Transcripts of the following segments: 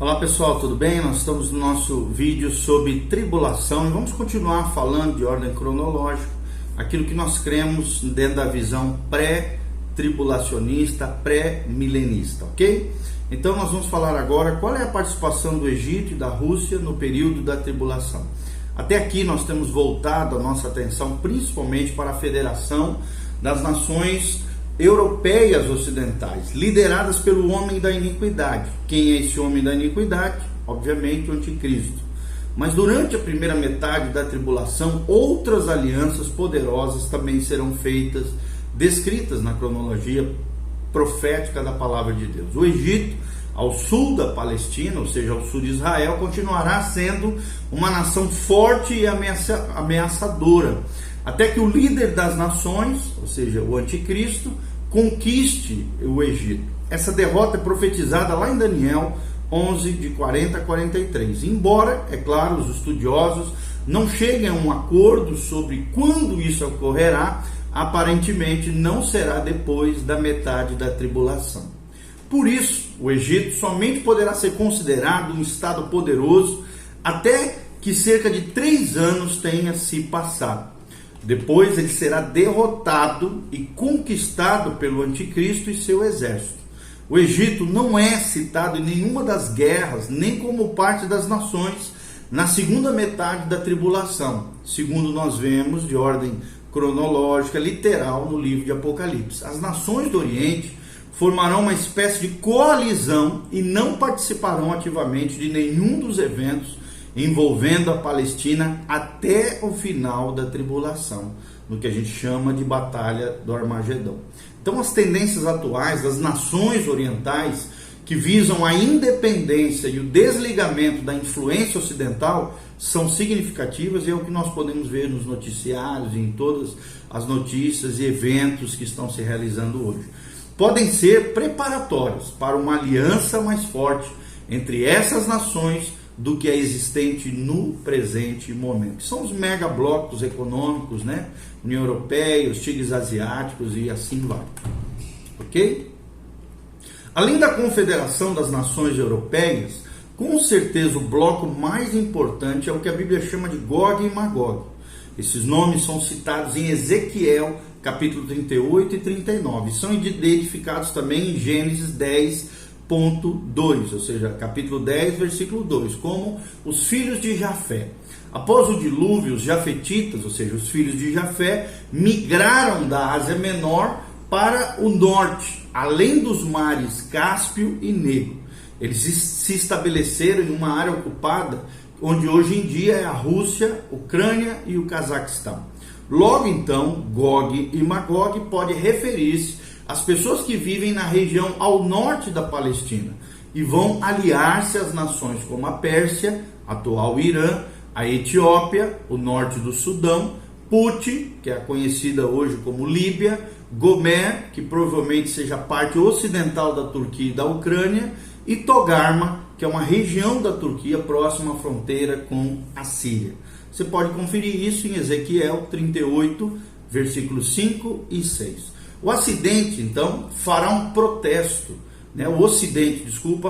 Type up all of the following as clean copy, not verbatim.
Olá pessoal, tudo bem? Nós estamos no nosso vídeo sobre tribulação e vamos continuar falando de ordem cronológica, aquilo que nós cremos dentro da visão pré-tribulacionista, pré-milenista, ok? Então nós vamos falar agora qual é a participação do Egito e da Rússia no período da tribulação. Até aqui nós temos voltado a nossa atenção principalmente para a Federação das Nações Europeias Ocidentais, lideradas pelo homem da iniquidade. Quem é esse homem da iniquidade? Obviamente o anticristo. Mas durante a primeira metade da tribulação, outras alianças poderosas também serão feitas, descritas na cronologia profética da palavra de Deus. O Egito, ao sul da Palestina, ou seja, ao sul de Israel, continuará sendo uma nação forte e ameaçadora, até que o líder das nações, ou seja, o anticristo, conquiste o Egito. Essa derrota é profetizada lá em Daniel 11, de 40 a 43. Embora, é claro, os estudiosos não cheguem a um acordo sobre quando isso ocorrerá, aparentemente não será depois da metade da tribulação. Por isso, o Egito somente poderá ser considerado um estado poderoso até que cerca de 3 anos tenha se passado. Depois ele será derrotado e conquistado pelo anticristo e seu exército. O Egito não é citado em nenhuma das guerras, nem como parte das nações, na segunda metade da tribulação, segundo nós vemos de ordem cronológica, literal, no livro de Apocalipse. As nações do Oriente formarão uma espécie de coalizão e não participarão ativamente de nenhum dos eventos envolvendo a Palestina até o final da tribulação, no que a gente chama de Batalha do Armagedon. Então, as tendências atuais das nações orientais que visam a independência e o desligamento da influência ocidental são significativas e é o que nós podemos ver nos noticiários e em todas as notícias e eventos que estão se realizando hoje. Podem ser preparatórios para uma aliança mais forte entre essas nações do que é existente no presente momento. São os megablocos econômicos, né? União Europeia, os tigres asiáticos e assim vai. Ok? Além da Confederação das Nações Europeias, com certeza o bloco mais importante é o que a Bíblia chama de Gog e Magog. Esses nomes são citados em Ezequiel, capítulo 38 e 39. São identificados também em Gênesis 10, ponto 2, ou seja, capítulo 10, versículo 2, como os filhos de Jafé. Após o dilúvio, os jafetitas, ou seja, os filhos de Jafé, migraram da Ásia Menor para o norte, além dos mares Cáspio e Negro. Eles se estabeleceram em uma área ocupada, onde hoje em dia é a Rússia, Ucrânia e o Cazaquistão. Logo então, Gog e Magog pode referir-se as pessoas que vivem na região ao norte da Palestina e vão aliar-se às nações como a Pérsia, atual Irã, a Etiópia, o norte do Sudão, Puti, que é conhecida hoje como Líbia, Gomer, que provavelmente seja parte ocidental da Turquia e da Ucrânia, e Togarma, que é uma região da Turquia próxima à fronteira com a Síria. Você pode conferir isso em Ezequiel 38, versículos 5 e 6. O Ocidente, então, fará um protesto, o Ocidente,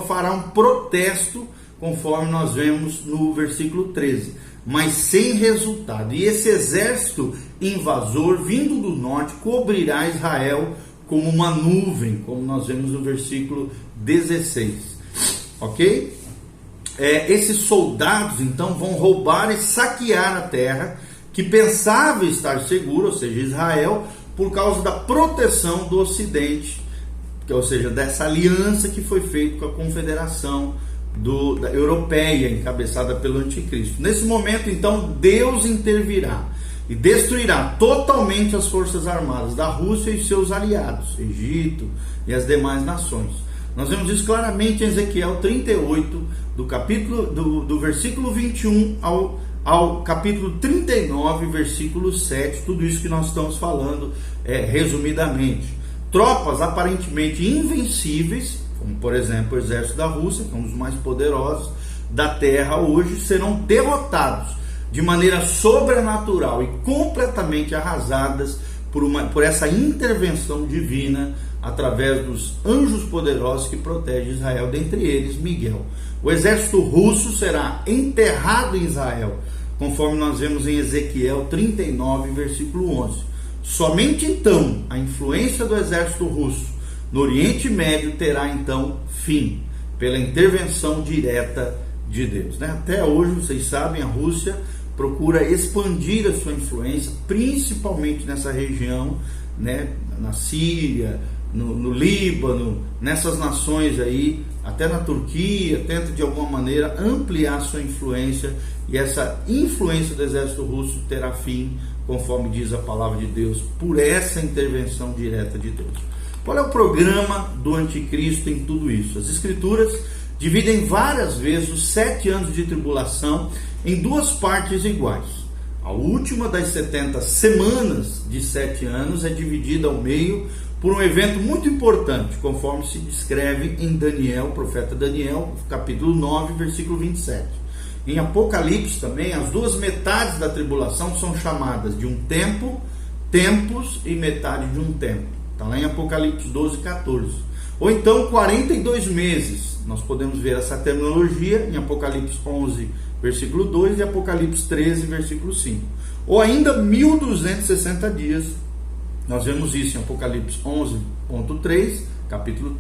fará um protesto, conforme nós vemos no versículo 13, mas sem resultado. E esse exército invasor vindo do norte cobrirá Israel como uma nuvem, como nós vemos no versículo 16, ok? Esses soldados, então, vão roubar e saquear a terra que pensava estar segura, ou seja, Israel, por causa da proteção do Ocidente, ou seja, dessa aliança que foi feita com a Confederação Europeia, encabeçada pelo Anticristo. Nesse momento, então, Deus intervirá e destruirá totalmente as forças armadas da Rússia e seus aliados, Egito e as demais nações. Nós vemos isso claramente em Ezequiel 38, do versículo 21 ao capítulo 39, versículo 7, tudo isso que nós estamos falando resumidamente. Tropas aparentemente invencíveis, como por exemplo o exército da Rússia, que é um dos mais poderosos da terra hoje, serão derrotados de maneira sobrenatural e completamente arrasadas por essa intervenção divina através dos anjos poderosos que protegem Israel, dentre eles Miguel. O exército russo será enterrado em Israel, conforme nós vemos em Ezequiel 39, versículo 11. Somente então a influência do exército russo no Oriente Médio terá então fim, pela intervenção direta de Deus. Até hoje, vocês sabem, a Rússia procura expandir a sua influência, principalmente nessa região, na Síria, no Líbano, nessas nações aí, até na Turquia, tenta de alguma maneira ampliar sua influência, e essa influência do exército russo terá fim, conforme diz a palavra de Deus, por essa intervenção direta de Deus. Qual é o programa do anticristo em tudo isso? As escrituras dividem várias vezes os 7 anos de tribulação em 2 partes iguais. A última das 70 semanas de 7 anos é dividida ao meio por um evento muito importante, conforme se descreve em Daniel, profeta Daniel, capítulo 9, versículo 27. Em Apocalipse também, as 2 metades da tribulação são chamadas de um tempo, tempos e metade de um tempo. Está lá em Apocalipse 12, 14. Ou então 42 meses. Nós podemos ver essa terminologia em Apocalipse 11, versículo 2 e Apocalipse 13, versículo 5. Ou ainda 1260 dias. Nós vemos isso em Apocalipse 11.3, capítulo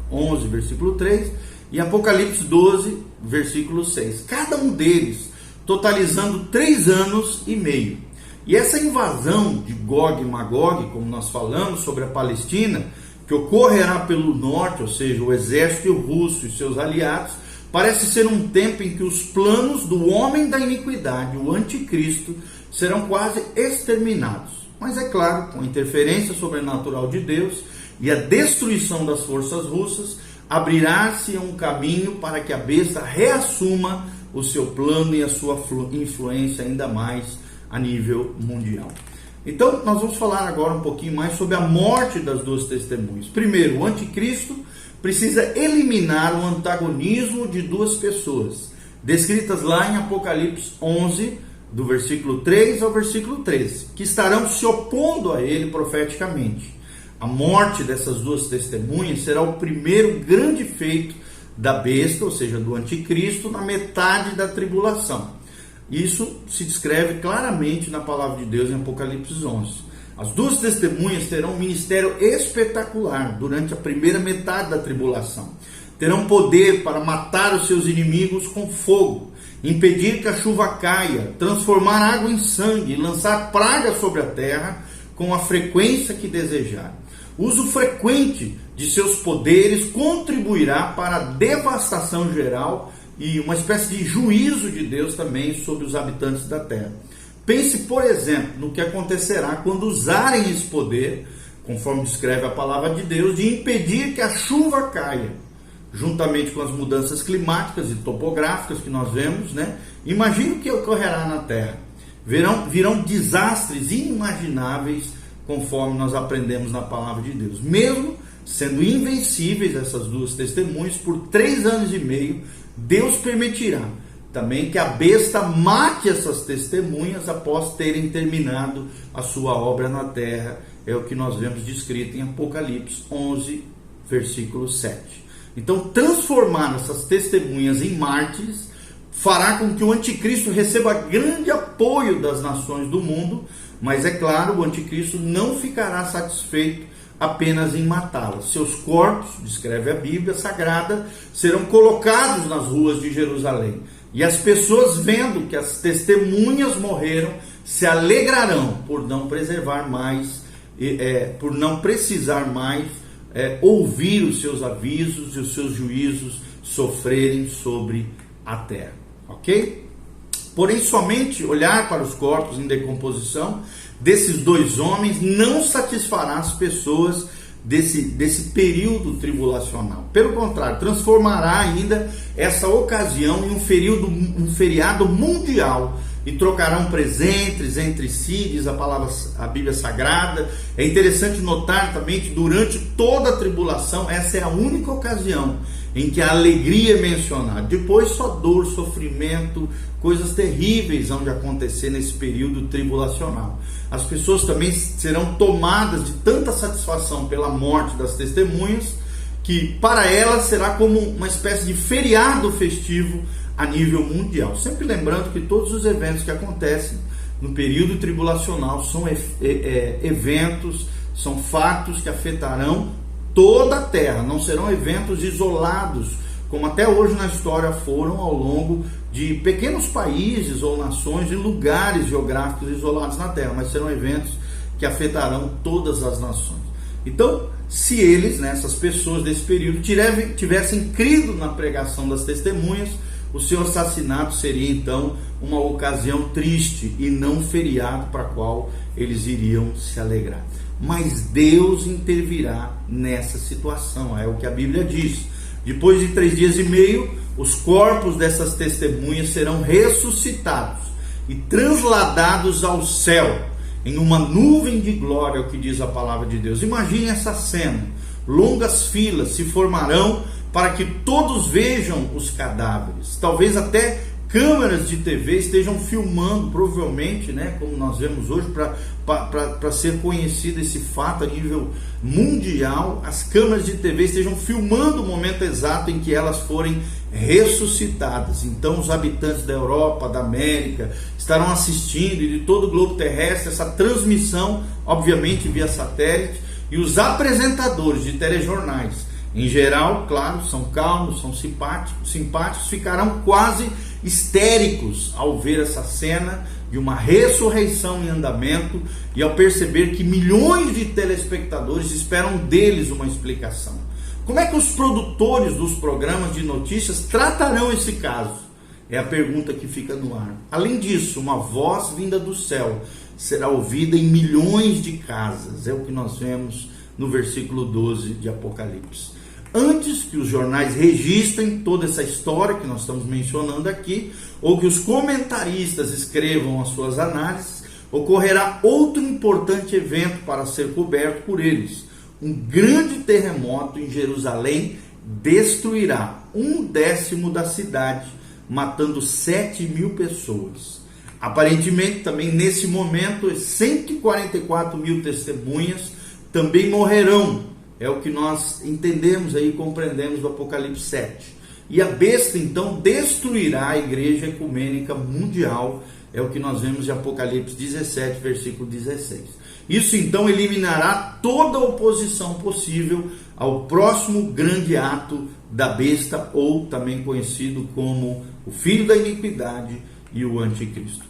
11, versículo 3, e Apocalipse 12, versículo 6. Cada um deles totalizando 3 anos e meio. E essa invasão de Gog e Magog, como nós falamos sobre a Palestina, que ocorrerá pelo norte, ou seja, o exército russo e seus aliados, parece ser um tempo em que os planos do homem da iniquidade, o anticristo, serão quase exterminados. Mas é claro, com a interferência sobrenatural de Deus e a destruição das forças russas, abrirá-se um caminho para que a besta reassuma o seu plano e a sua influência ainda mais a nível mundial. Então, nós vamos falar agora um pouquinho mais sobre a morte das 2 testemunhas. Primeiro, o anticristo precisa eliminar o antagonismo de 2 pessoas, descritas lá em Apocalipse 11, do versículo 3 ao versículo 13, que estarão se opondo a ele profeticamente. A morte dessas 2 testemunhas será o primeiro grande feito da besta, ou seja, do anticristo, na metade da tribulação. Isso se descreve claramente na palavra de Deus em Apocalipse 11. As 2 testemunhas terão um ministério espetacular durante a primeira metade da tribulação. Terão poder para matar os seus inimigos com fogo, impedir que a chuva caia, transformar água em sangue e lançar pragas sobre a terra com a frequência que desejar. O uso frequente de seus poderes contribuirá para a devastação geral e uma espécie de juízo de Deus também sobre os habitantes da terra. Pense, por exemplo, no que acontecerá quando usarem esse poder, conforme descreve a palavra de Deus, de impedir que a chuva caia, juntamente com as mudanças climáticas e topográficas que nós vemos, Imagine o que ocorrerá na terra. Virão desastres inimagináveis, conforme nós aprendemos na palavra de Deus. Mesmo sendo invencíveis essas 2 testemunhas, por 3 anos e meio, Deus permitirá também que a besta mate essas testemunhas após terem terminado a sua obra na terra. É o que nós vemos descrito em Apocalipse 11, versículo 7. Então, transformar essas testemunhas em mártires fará com que o anticristo receba grande apoio das nações do mundo, mas é claro, o anticristo não ficará satisfeito apenas em matá-las. Seus corpos, descreve a Bíblia Sagrada, serão colocados nas ruas de Jerusalém. E as pessoas, vendo que as testemunhas morreram, se alegrarão por não preservar mais, por não precisar mais ouvir os seus avisos e os seus juízos sofrerem sobre a terra. Ok? Porém, somente olhar para os corpos em decomposição desses 2 homens não satisfará as pessoas desse período tribulacional. Pelo contrário, transformará ainda essa ocasião em um feriado mundial, e trocarão presentes entre si, diz a Bíblia Sagrada. É interessante notar também que durante toda a tribulação, essa é a única ocasião em que a alegria é mencionada. Depois só dor, sofrimento, coisas terríveis vão de acontecer nesse período tribulacional. As pessoas também serão tomadas de tanta satisfação pela morte das testemunhas, que para elas será como uma espécie de feriado festivo a nível mundial. Sempre lembrando que todos os eventos que acontecem no período tribulacional são eventos, são fatos que afetarão toda a terra, não serão eventos isolados, como até hoje na história foram ao longo de pequenos países ou nações, em lugares geográficos isolados na terra, mas serão eventos que afetarão todas as nações. Então, se eles, essas pessoas desse período, tivessem crido na pregação das testemunhas, o seu assassinato seria então uma ocasião triste e não um feriado para qual eles iriam se alegrar. Mas Deus intervirá nessa situação, é o que a Bíblia diz. Depois de 3 dias e meio, os corpos dessas testemunhas serão ressuscitados e transladados ao céu, em uma nuvem de glória, é o que diz a palavra de Deus. Imagine essa cena, longas filas se formarão para que todos vejam os cadáveres, talvez até câmeras de TV estejam filmando, provavelmente, como nós vemos hoje, para ser conhecido esse fato a nível mundial, as câmeras de TV estejam filmando o momento exato em que elas forem ressuscitadas. Então os habitantes da Europa, da América, estarão assistindo, e de todo o globo terrestre, essa transmissão, obviamente via satélite, e os apresentadores de telejornais, em geral, claro, são calmos, são simpáticos, ficarão quase histéricos ao ver essa cena de uma ressurreição em andamento e ao perceber que milhões de telespectadores esperam deles uma explicação. Como é que os produtores dos programas de notícias tratarão esse caso? É a pergunta que fica no ar. Além disso, uma voz vinda do céu será ouvida em milhões de casas. É o que nós vemos no versículo 12 de Apocalipse. Antes que os jornais registrem toda essa história que nós estamos mencionando aqui, ou que os comentaristas escrevam as suas análises, ocorrerá outro importante evento para ser coberto por eles. Um grande terremoto em Jerusalém destruirá 1/10 da cidade, matando 7.000 pessoas. Aparentemente, também nesse momento, 144.000 testemunhas também morrerão. É o que nós entendemos aí, compreendemos do Apocalipse 7. E a besta então destruirá a igreja ecumênica mundial. É o que nós vemos em Apocalipse 17, versículo 16. Isso então eliminará toda a oposição possível ao próximo grande ato da besta, ou também conhecido como o filho da iniquidade e o anticristo.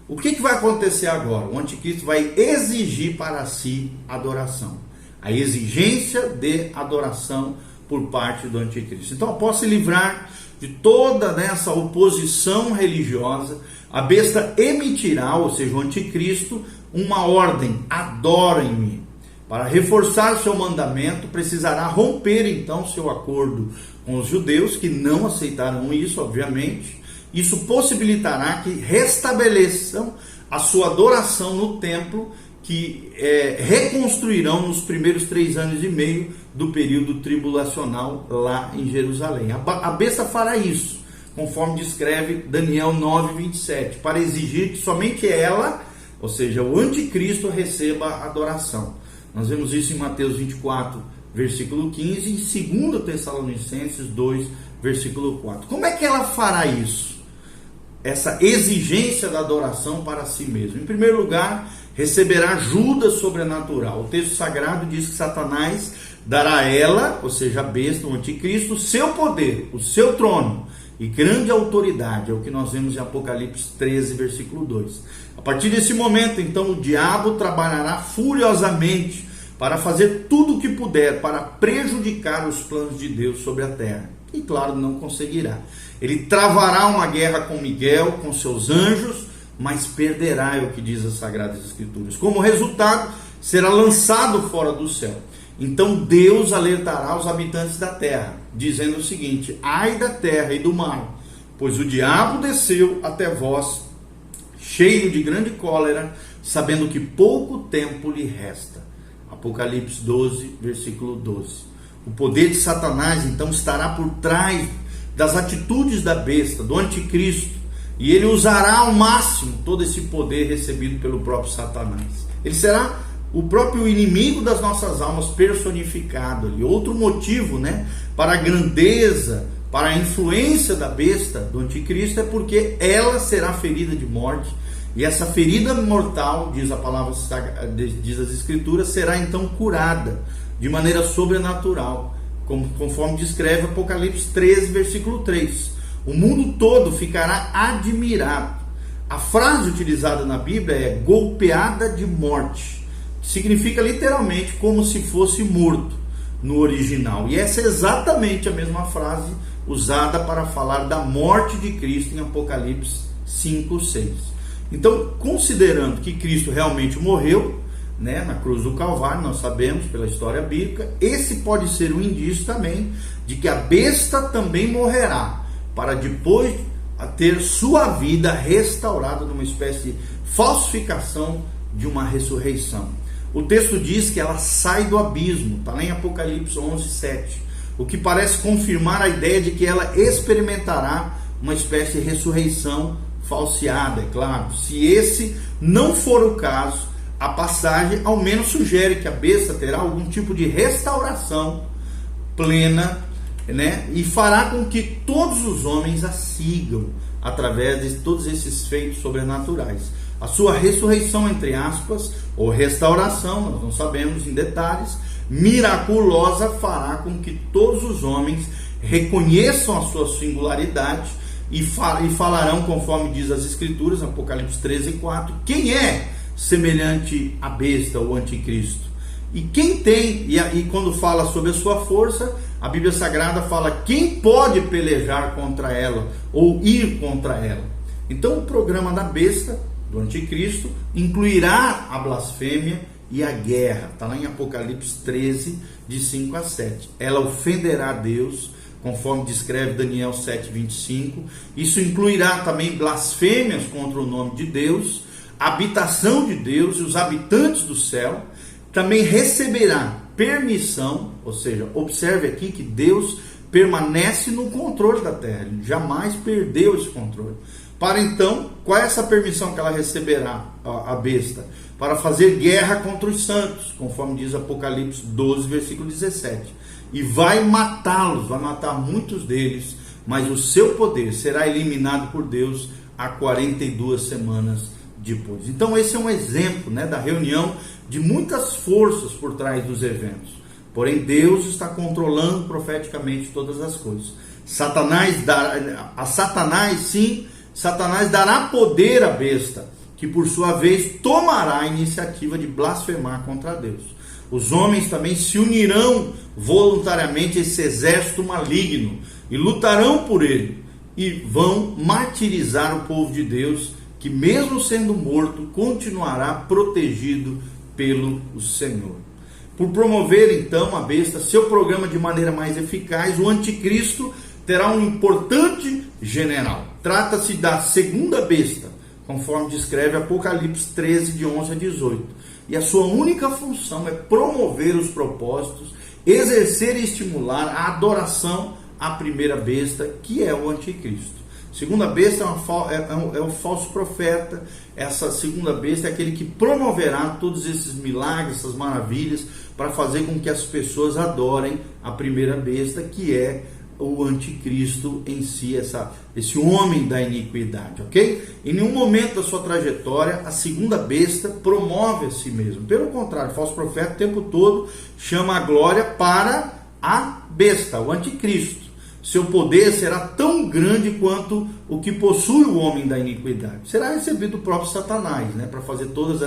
O que vai acontecer agora? O anticristo vai exigir para si adoração. A exigência de adoração por parte do anticristo. Então, após se livrar de toda essa oposição religiosa, a besta emitirá, ou seja, o anticristo, uma ordem: adorem-me. Para reforçar seu mandamento, precisará romper então seu acordo com os judeus, que não aceitarão isso, obviamente. Isso possibilitará que restabeleçam a sua adoração no templo, que reconstruirão nos primeiros 3 anos e meio do período tribulacional lá em Jerusalém. A besta fará isso, conforme descreve Daniel 9:27, para exigir que somente ela, ou seja, o anticristo, receba adoração. Nós vemos isso em Mateus 24, versículo 15, e em 2 Tessalonicenses 2, versículo 4. Como é que ela fará isso? Essa exigência da adoração para si mesmo. Em primeiro lugar, receberá ajuda sobrenatural. O texto sagrado diz que Satanás dará a ela, ou seja, a besta, o anticristo, o seu poder, o seu trono e grande autoridade. É o que nós vemos em Apocalipse 13, versículo 2. A partir desse momento, então, o diabo trabalhará furiosamente para fazer tudo o que puder para prejudicar os planos de Deus sobre a terra. E claro, não conseguirá. Ele travará uma guerra com Miguel, com seus anjos, mas perderá, é o que diz as Sagradas Escrituras. Como resultado, será lançado fora do céu. Então Deus alertará os habitantes da terra, dizendo o seguinte: ai da terra e do mar, pois o diabo desceu até vós, cheio de grande cólera, sabendo que pouco tempo lhe resta. Apocalipse 12, versículo 12. O poder de Satanás, então, estará por trás das atitudes da besta, do anticristo, e ele usará ao máximo todo esse poder recebido pelo próprio Satanás. Ele será o próprio inimigo das nossas almas personificado ali. Outro motivo, né, para a grandeza, para a influência da besta, do anticristo, é porque ela será ferida de morte, e essa ferida mortal, diz a palavra, diz as escrituras, será então curada de maneira sobrenatural, conforme descreve Apocalipse 13, versículo 3. O mundo todo ficará admirado. A frase utilizada na Bíblia é golpeada de morte, que significa literalmente como se fosse morto no original. E essa é exatamente a mesma frase usada para falar da morte de Cristo em Apocalipse 5, 6. Então, considerando que Cristo realmente morreu, né, na cruz do Calvário, nós sabemos pela história bíblica, esse pode ser um indício também de que a besta também morrerá, para depois ter sua vida restaurada numa espécie de falsificação de uma ressurreição. O texto diz que ela sai do abismo, está lá em Apocalipse 11, 7, o que parece confirmar a ideia de que ela experimentará uma espécie de ressurreição falseada, é claro. Se esse não for o caso, a passagem ao menos sugere que a besta terá algum tipo de restauração plena, né? E fará com que todos os homens a sigam através de todos esses feitos sobrenaturais. A sua ressurreição, entre aspas, ou restauração, nós não sabemos em detalhes, miraculosa, fará com que todos os homens reconheçam a sua singularidade e falarão, conforme diz as escrituras, Apocalipse 13, 4, quem é semelhante à besta, o anticristo. E quem tem, e quando fala sobre a sua força, a Bíblia Sagrada fala quem pode pelejar contra ela, ou ir contra ela. Então o programa da besta, do anticristo, incluirá a blasfêmia e a guerra. Está lá em Apocalipse 13, de 5 a 7. Ela ofenderá a Deus, conforme descreve Daniel 7, 25. Isso incluirá também blasfêmias contra o nome de Deus, a habitação de Deus e os habitantes do céu. Também receberá permissão, ou seja, observe aqui que Deus permanece no controle da terra, ele jamais perdeu esse controle. Para então, qual é essa permissão que ela receberá, a besta? Para fazer guerra contra os santos, conforme diz Apocalipse 12, versículo 17. E vai matá-los, vai matar muitos deles, mas o seu poder será eliminado por Deus há 42 semanas depois. Então esse é um exemplo, né, da reunião de muitas forças por trás dos eventos. Porém, Deus está controlando profeticamente todas as coisas. Satanás dará poder à besta, que por sua vez tomará a iniciativa de blasfemar contra Deus. Os homens também se unirão voluntariamente a esse exército maligno e lutarão por ele, e vão martirizar o povo de Deus, que mesmo sendo morto, continuará protegido pelo Senhor. Por promover então a besta seu programa de maneira mais eficaz, o anticristo terá um importante general. Trata-se da segunda besta, conforme descreve Apocalipse 13, de 11 a 18. E a sua única função é promover os propósitos, exercer e estimular a adoração à primeira besta, que é o anticristo. Segunda besta é um falso profeta. Essa segunda besta é aquele que promoverá todos esses milagres, essas maravilhas, para fazer com que as pessoas adorem a primeira besta, que é o anticristo em si, esse homem da iniquidade, ok? Em nenhum momento da sua trajetória, a segunda besta promove a si mesmo. Pelo contrário, o falso profeta o tempo todo chama a glória para a besta, o anticristo. Seu poder será tão grande quanto o que possui o homem da iniquidade. Será recebido do próprio Satanás, né, para fazer todas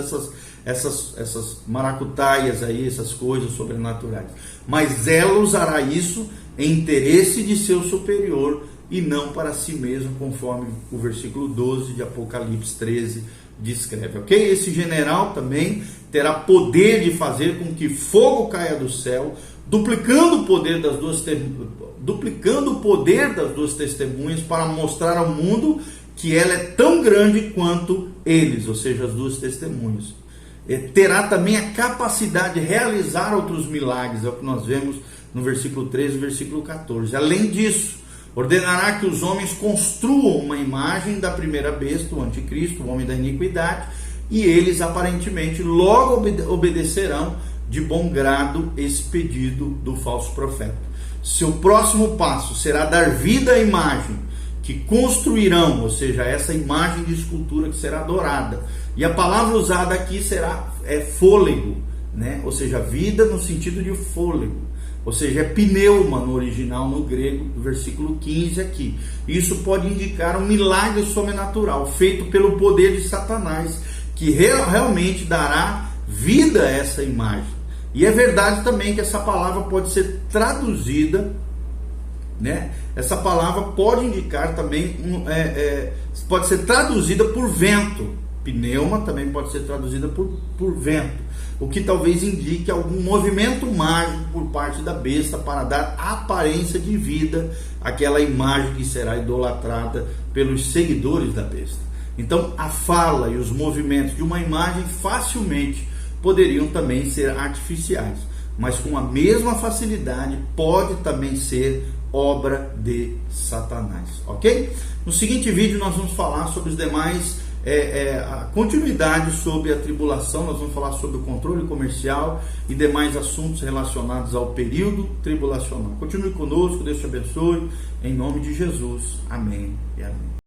essas maracutaias aí, essas coisas sobrenaturais. Mas ela usará isso em interesse de seu superior e não para si mesmo, conforme o versículo 12 de Apocalipse 13 descreve, ok? Esse general também terá poder de fazer com que fogo caia do céu, duplicando o poder das duas testemunhas para mostrar ao mundo que ela é tão grande quanto eles, ou seja, as duas testemunhas. terá também a capacidade de realizar outros milagres, é o que nós vemos no versículo 13 e versículo 14. Além disso, ordenará que os homens construam uma imagem da primeira besta, o anticristo, o homem da iniquidade, e eles aparentemente logo obedecerão de bom grado esse pedido do falso profeta. Seu próximo passo será dar vida à imagem que construirão, ou seja, essa imagem de escultura que será adorada. E a palavra usada aqui será fôlego, né? Ou seja, vida no sentido de fôlego. Ou seja, é pneuma no original, no grego, do versículo 15 aqui. Isso pode indicar um milagre sobrenatural feito pelo poder de Satanás, que realmente dará vida a essa imagem. E é verdade também que essa palavra pode ser traduzida, né? Essa palavra pode indicar também, pode ser traduzida por vento. Pneuma também pode ser traduzida por vento, o que talvez indique algum movimento mágico por parte da besta para dar aparência de vida àquela imagem que será idolatrada pelos seguidores da besta. Então a fala e os movimentos de uma imagem facilmente poderiam também ser artificiais, mas com a mesma facilidade pode também ser obra de Satanás, ok? No seguinte vídeo nós vamos falar sobre os demais, a continuidade sobre a tribulação, nós vamos falar sobre o controle comercial e demais assuntos relacionados ao período tribulacional. Continue conosco, Deus te abençoe, em nome de Jesus, amém e amém.